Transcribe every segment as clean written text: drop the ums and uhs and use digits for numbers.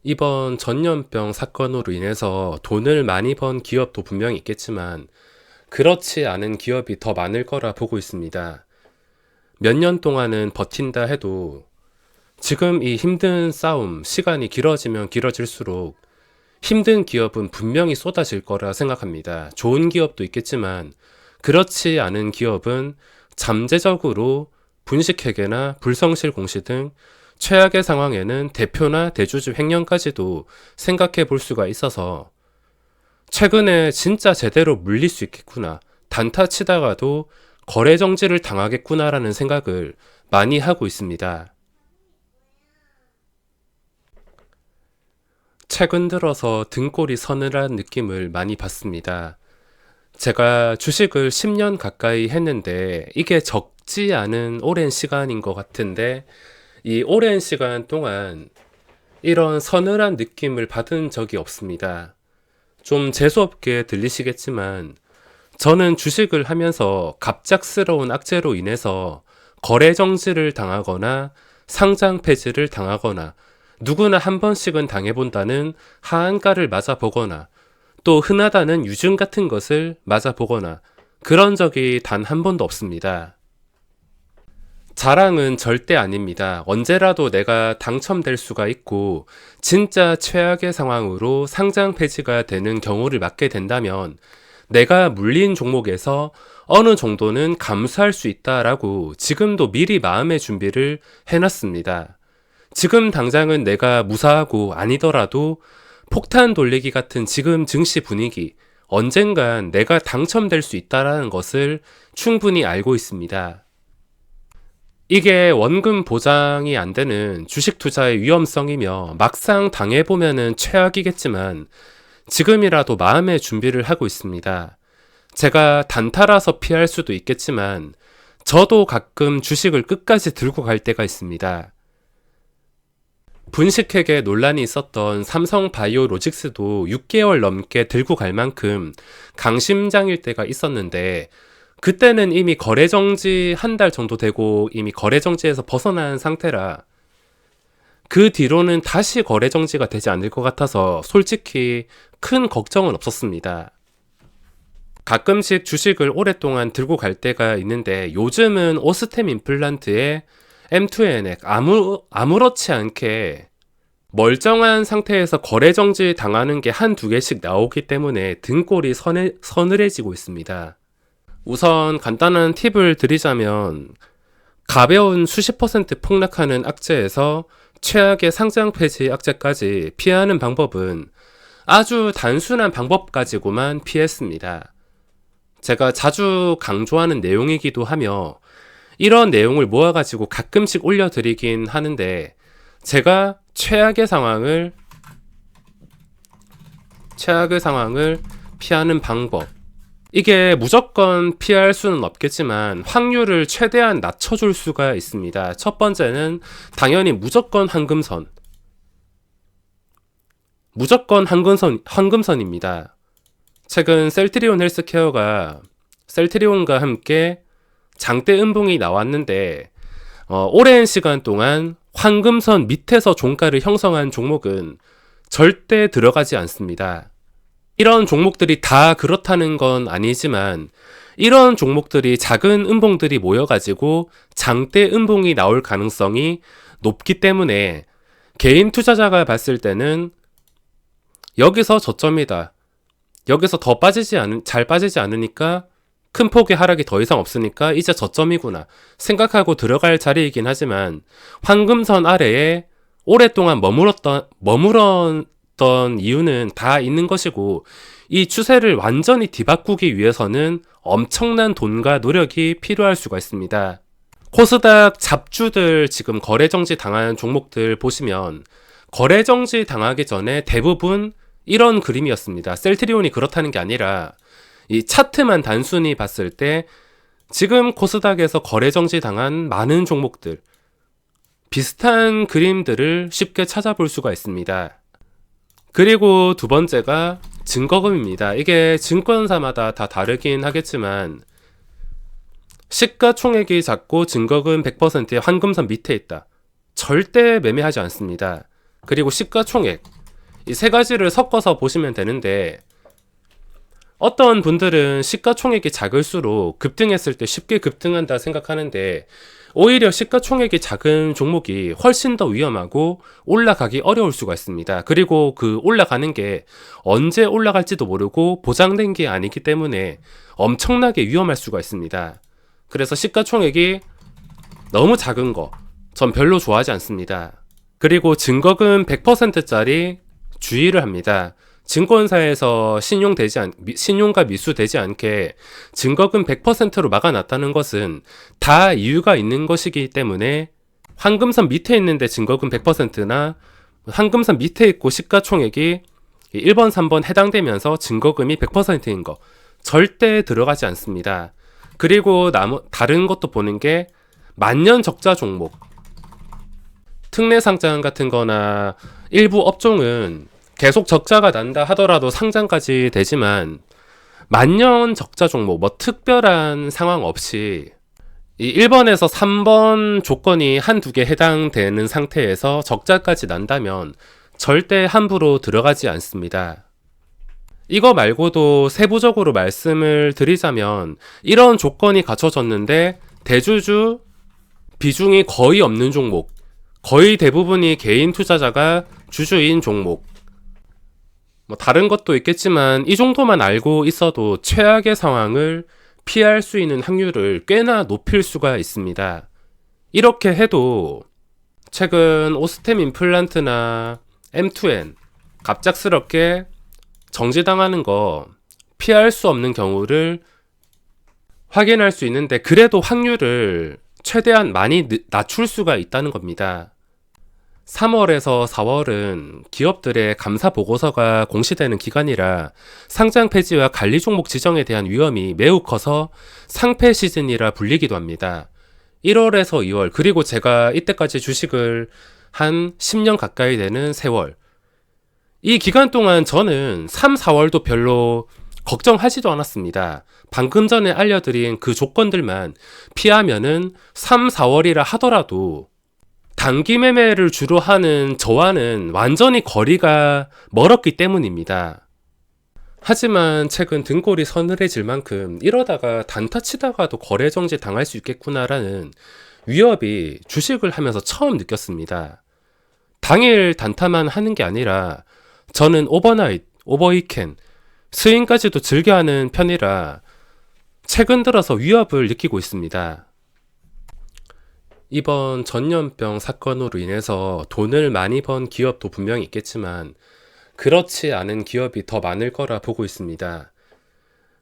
이번 전염병 사건으로 인해서 돈을 많이 번 기업도 분명히 있겠지만 그렇지 않은 기업이 더 많을 거라 보고 있습니다. 몇 년 동안은 버틴다 해도 지금 이 힘든 싸움, 시간이 길어지면 길어질수록 힘든 기업은 분명히 쏟아질 거라 생각합니다. 좋은 기업도 있겠지만 그렇지 않은 기업은 잠재적으로 분식회계나 불성실 공시 등 최악의 상황에는 대표나 대주주 횡령까지도 생각해 볼 수가 있어서 최근에 진짜 제대로 물릴 수 있겠구나, 단타 치다가도 거래 정지를 당하겠구나라는 생각을 많이 하고 있습니다. 최근 들어서 등골이 서늘한 느낌을 많이 받습니다. 제가 주식을 10년 가까이 했는데 이게 적지 않은 오랜 시간인 것 같은데 이 오랜 시간 동안 이런 서늘한 느낌을 받은 적이 없습니다. 좀 재수없게 들리시겠지만 저는 주식을 하면서 갑작스러운 악재로 인해서 거래 정지를 당하거나 상장 폐지를 당하거나 누구나 한 번씩은 당해본다는 하한가를 맞아보거나 또 흔하다는 유증 같은 것을 맞아보거나 그런 적이 단 한 번도 없습니다. 자랑은 절대 아닙니다. 언제라도 내가 당첨될 수가 있고 진짜 최악의 상황으로 상장 폐지가 되는 경우를 맞게 된다면 내가 물린 종목에서 어느 정도는 감수할 수 있다라고 지금도 미리 마음의 준비를 해놨습니다. 지금 당장은 내가 무사하고 아니더라도 폭탄 돌리기 같은 지금 증시 분위기, 언젠간 내가 당첨될 수 있다라는 것을 충분히 알고 있습니다. 이게 원금 보장이 안 되는 주식 투자의 위험성이며 막상 당해보면은 최악이겠지만 지금이라도 마음의 준비를 하고 있습니다. 제가 단타라서 피할 수도 있겠지만 저도 가끔 주식을 끝까지 들고 갈 때가 있습니다. 분식회계 논란이 있었던 삼성바이오로직스도 6개월 넘게 들고 갈 만큼 강심장일 때가 있었는데 그때는 이미 거래정지 한 달 정도 되고 이미 거래정지에서 벗어난 상태라 그 뒤로는 다시 거래정지가 되지 않을 것 같아서 솔직히 큰 걱정은 없었습니다. 가끔씩 주식을 오랫동안 들고 갈 때가 있는데 요즘은 오스템 임플란트에 M2NX 아무렇지 않게 멀쩡한 상태에서 거래정지 당하는 게 한두 개씩 나오기 때문에 등골이 서늘해지고 있습니다. 우선 간단한 팁을 드리자면 가벼운 수십 퍼센트 폭락하는 악재에서 최악의 상장 폐지 악재까지 피하는 방법은 아주 단순한 방법 가지고만 피했습니다. 제가 자주 강조하는 내용이기도 하며 이런 내용을 모아가지고 가끔씩 올려드리긴 하는데 제가 최악의 상황을 피하는 방법, 이게 무조건 피할 수는 없겠지만 확률을 최대한 낮춰줄 수가 있습니다. 첫 번째는 당연히 무조건 황금선입니다. 최근 셀트리온 헬스케어가 셀트리온과 함께 장대 음봉이 나왔는데 오랜 시간 동안 황금선 밑에서 종가를 형성한 종목은 절대 들어가지 않습니다. 이런 종목들이 다 그렇다는 건 아니지만 이런 종목들이 작은 음봉들이 모여가지고 장대 음봉이 나올 가능성이 높기 때문에 개인 투자자가 봤을 때는 여기서 저점이다, 여기서 더 잘 빠지지 않으니까 큰 폭의 하락이 더 이상 없으니까 이제 저점이구나 생각하고 들어갈 자리이긴 하지만 황금선 아래에 오랫동안 머물렀던 이유는 다 있는 것이고 이 추세를 완전히 뒤바꾸기 위해서는 엄청난 돈과 노력이 필요할 수가 있습니다. 코스닥 잡주들 지금 거래정지 당하는 종목들 보시면 거래정지 당하기 전에 대부분 이런 그림이었습니다. 셀트리온이 그렇다는 게 아니라 이 차트만 단순히 봤을 때 지금 코스닥에서 거래정지 당한 많은 종목들 비슷한 그림들을 쉽게 찾아볼 수가 있습니다. 그리고 두 번째가 증거금입니다. 이게 증권사마다 다 다르긴 하겠지만 시가총액이 작고 증거금 100%의 황금선 밑에 있다, 절대 매매하지 않습니다. 그리고 시가총액, 이 세 가지를 섞어서 보시면 되는데, 어떤 분들은 시가총액이 작을수록 급등했을 때 쉽게 급등한다 생각하는데, 오히려 시가총액이 작은 종목이 훨씬 더 위험하고 올라가기 어려울 수가 있습니다. 그리고 그 올라가는 게 언제 올라갈지도 모르고 보장된 게 아니기 때문에 엄청나게 위험할 수가 있습니다. 그래서 시가총액이 너무 작은 거, 전 별로 좋아하지 않습니다. 그리고 증거금 100%짜리 주의를 합니다. 증권사에서 신용과 미수되지 않게 증거금 100%로 막아놨다는 것은 다 이유가 있는 것이기 때문에, 황금선 밑에 있는데 증거금 100%나 황금선 밑에 있고 시가총액이 1번, 3번 해당되면서 증거금이 100%인 거 절대 들어가지 않습니다. 그리고 다른 것도 보는 게 만년 적자 종목, 특례상장 같은 거나 일부 업종은 계속 적자가 난다 하더라도 상장까지 되지만, 만년 적자 종목, 뭐 특별한 상황 없이 이 1번에서 3번 조건이 한두 개 해당되는 상태에서 적자까지 난다면 절대 함부로 들어가지 않습니다. 이거 말고도 세부적으로 말씀을 드리자면, 이런 조건이 갖춰졌는데 대주주 비중이 거의 없는 종목, 거의 대부분이 개인 투자자가 주주인 종목, 뭐 다른 것도 있겠지만 이 정도만 알고 있어도 최악의 상황을 피할 수 있는 확률을 꽤나 높일 수가 있습니다. 이렇게 해도 최근 오스템 임플란트나 M2N 갑작스럽게 정지당하는 거 피할 수 없는 경우를 확인할 수 있는데, 그래도 확률을 최대한 많이 낮출 수가 있다는 겁니다. 3월에서 4월은 기업들의 감사 보고서가 공시되는 기간이라 상장 폐지와 관리 종목 지정에 대한 위험이 매우 커서 상폐 시즌이라 불리기도 합니다. 1월에서 2월, 그리고 제가 이때까지 주식을 한 10년 가까이 되는 세월, 이 기간 동안 저는 3, 4월도 별로 걱정하지도 않았습니다. 방금 전에 알려드린 그 조건들만 피하면은 3, 4월이라 하더라도 단기 매매를 주로 하는 저와는 완전히 거리가 멀었기 때문입니다. 하지만 최근 등골이 서늘해질 만큼 이러다가 단타 치다가도 거래 정지 당할 수 있겠구나라는 위협이 주식을 하면서 처음 느꼈습니다. 당일 단타만 하는 게 아니라 저는 오버나잇, 오버위켄, 스윙까지도 즐겨하는 편이라 최근 들어서 위협을 느끼고 있습니다. 이번 전염병 사건으로 인해서 돈을 많이 번 기업도 분명히 있겠지만 그렇지 않은 기업이 더 많을 거라 보고 있습니다.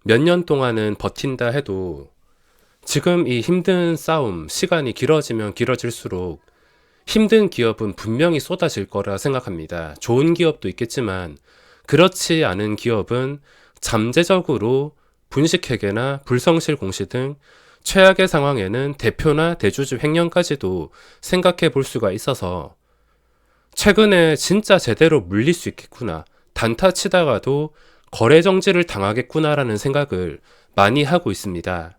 몇 년 동안은 버틴다 해도 지금 이 힘든 싸움, 시간이 길어지면 길어질수록 힘든 기업은 분명히 쏟아질 거라 생각합니다. 좋은 기업도 있겠지만 그렇지 않은 기업은 잠재적으로 분식회계나 불성실 공시 등 최악의 상황에는 대표나 대주주 횡령까지도 생각해 볼 수가 있어서 최근에 진짜 제대로 물릴 수 있겠구나, 단타 치다가도 거래 정지를 당하겠구나라는 생각을 많이 하고 있습니다.